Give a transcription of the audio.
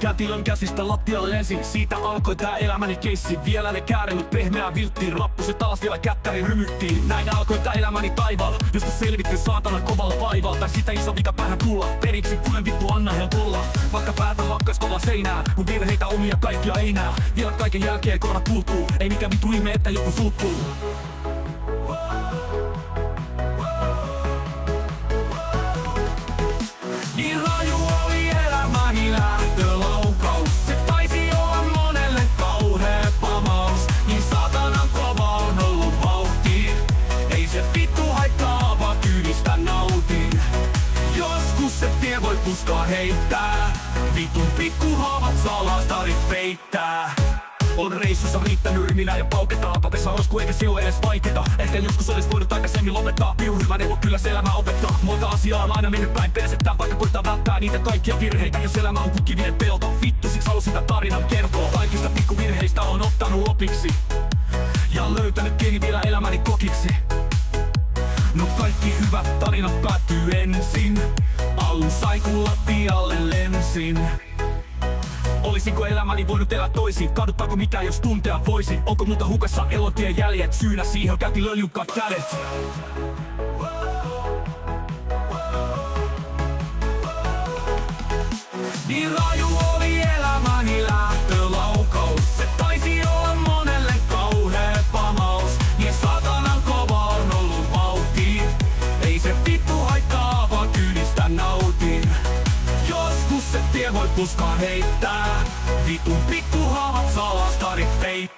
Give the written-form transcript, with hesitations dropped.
Kätilön käsistä lattialle ensin, siitä alkoi tää elämäni keissi. Vielä ne käärelyt pehmeää vilttiin, rappuset taas vielä kättäri rymyttiin. Näin alkoi tää elämäni taivaalla, josta selvitty saatana kovalla vaivalla. Tai sitä iso vika päähän tulla, periksi kuten vittu anna helpolla. Vaikka päätä hakkas kova seinää, kun virheitä omia kaikkia ei näe. Vielä kaiken jälkeen korvat puuttuu, ei mikään vittu ihme että joku suuttuu. Niin raju oli elämäni lähtölaukaus. Se taisi olla monelle kauhea pamaus. Niin saatanan kova on ollut vauhti. Ei se vittu haittaa, vaan kyydistä nautin. Joskus se tie voi puskaa heittää. Vitun pikkuhaavat salastarit peittää. On reissussa riittänyt ryminää ja pauketaan. Papessa osku eikä se ole edes vaikeeta. Ehkä joskus olis voinut aikaisemmin lopettaa. Piru hyvä neuvo, kyllä se elämä opettaa. Monta asiaa on aina mennyt päin persettä, vaikka koittaa välttää niitä kaikkia virheitä. Jos elämä on kukkivinen pelto, vittu siksi halusin sitä tarinan kertoa. Kaikista pikkuvirheistä on ottanut opiksi ja löytänyt kiinni vielä elämäni kokiksi. No kaikki hyvät tarinat päättyy ensin. Alun sai kun lattialle lensin. Olisinko elämäni voinut elää toisin? Kaduttaako mitään jos tuntea voisin? Onko multa hukassa elotien jäljet? Syynä siihen on kätilön liukkaat kädet. Niin raju oli elämäni lähtölaukaus. Se taisi olla monelle kauhea pamaus. Niin saatanan kova on ollut vauhti. Ei se vittu haittaa, vaan kyydistä nautin. Joskus se tie voi puskaa heittää. Vitun pikkuhaavat salastarit peittää.